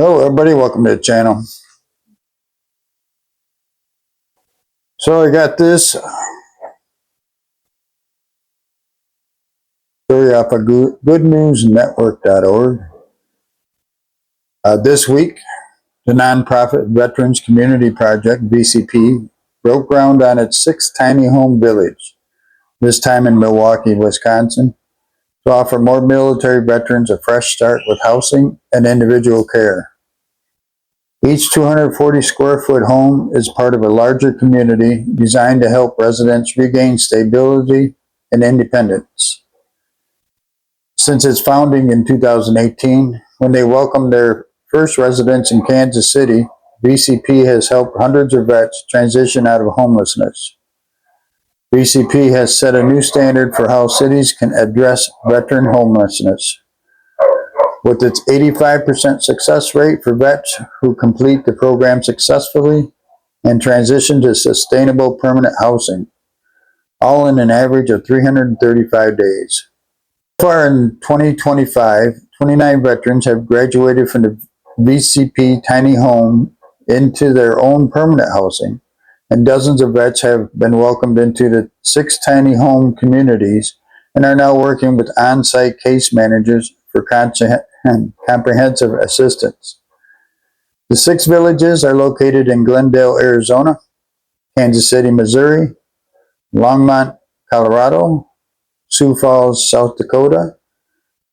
Hello everybody, welcome to the channel. So I got this story off of goodnewsnetwork.org. This week, the nonprofit Veterans Community Project, VCP, broke ground on its sixth tiny home village, this time in Milwaukee, Wisconsin, to offer more military veterans a fresh start with housing and individual care. Each 240 square foot home is part of a larger community designed to help residents regain stability and independence. Since its founding in 2018, when they welcomed their first residents in Kansas City, VCP has helped hundreds of vets transition out of homelessness. VCP has set a new standard for how cities can address veteran homelessness. With its 85% success rate for vets who complete the program successfully and transition to sustainable permanent housing, all in an average of 335 days. So far in 2025, 29 veterans have graduated from the VCP tiny home into their own permanent housing, and dozens of vets have been welcomed into the 6 tiny home communities and are now working with on-site case managers for comprehensive assistance. The 6 villages are located in Glendale, Arizona, Kansas City, Missouri, Longmont, Colorado, Sioux Falls, South Dakota,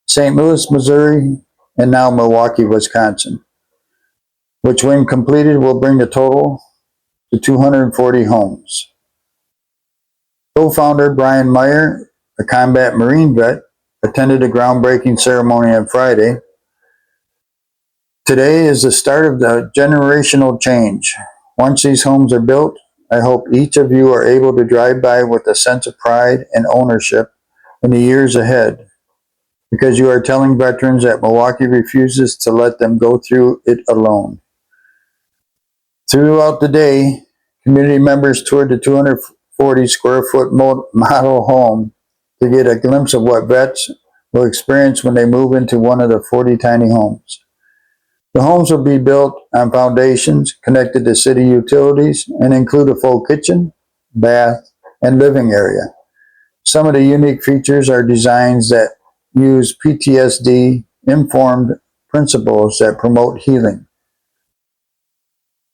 St. Louis, Missouri, and now Milwaukee, Wisconsin, which when completed will bring the total to 240 homes. Co-founder Brian Meyer, a combat Marine vet, attended a groundbreaking ceremony on Friday. Today is the start of the generational change. Once these homes are built, I hope each of you are able to drive by with a sense of pride and ownership in the years ahead, because you are telling veterans that Milwaukee refuses to let them go through it alone. Throughout the day, community members toured the 240 square foot model home to get a glimpse of what vets will experience when they move into one of the 40 tiny homes. The homes will be built on foundations connected to city utilities and include a full kitchen, bath, and living area. Some of the unique features are designs that use PTSD-informed principles that promote healing.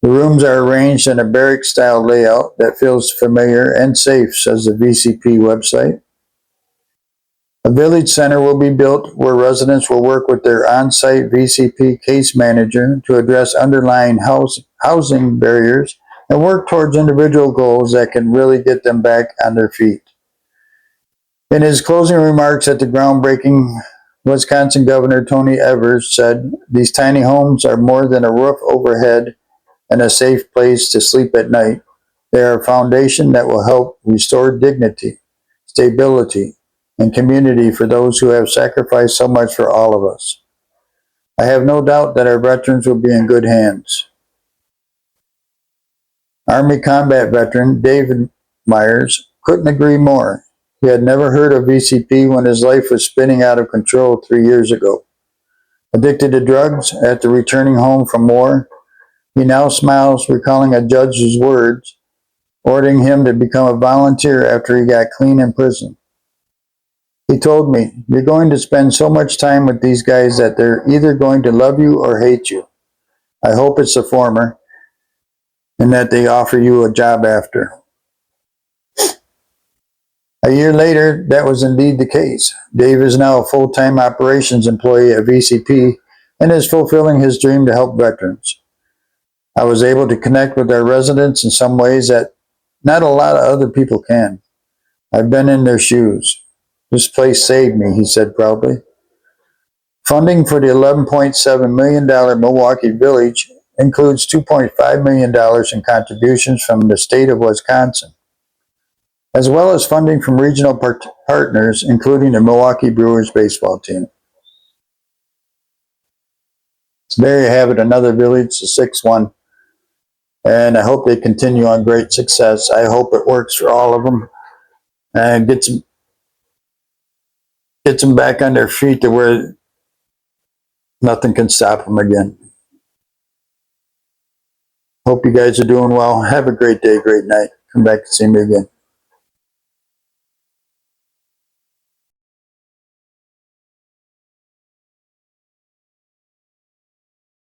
The rooms are arranged in a barrack-style layout that feels familiar and safe, says the VCP website. A village center will be built where residents will work with their on-site VCP case manager to address underlying housing barriers and work towards individual goals that can really get them back on their feet. In his closing remarks at the groundbreaking, Wisconsin Governor Tony Evers said, "These tiny homes are more than a roof overhead and a safe place to sleep at night. They are a foundation that will help restore dignity, stability, and community for those who have sacrificed so much for all of us. I have no doubt that our veterans will be in good hands." Army combat veteran David Myers couldn't agree more. He had never heard of VCP when his life was spinning out of control 3 years ago. Addicted to drugs after returning home from war, he now smiles, recalling a judge's words, ordering him to become a volunteer after he got clean in prison. He told me, "You're going to spend so much time with these guys that they're either going to love you or hate you. I hope it's the former, and that they offer you a job after." A year later, that was indeed the case. Dave is now a full-time operations employee at VCP and is fulfilling his dream to help veterans. "I was able to connect with our residents in some ways that not a lot of other people can. I've been in their shoes. This place saved me," he said proudly. Funding for the $11.7 million Milwaukee Village includes $2.5 million in contributions from the state of Wisconsin, as well as funding from regional partners, including the Milwaukee Brewers baseball team. So there you have it, another village, the sixth one. And I hope they continue on great success. I hope it works for all of them and gets them back on their feet to where nothing can stop them again. Hope you guys are doing well. Have a great day, great night. Come back and see me again.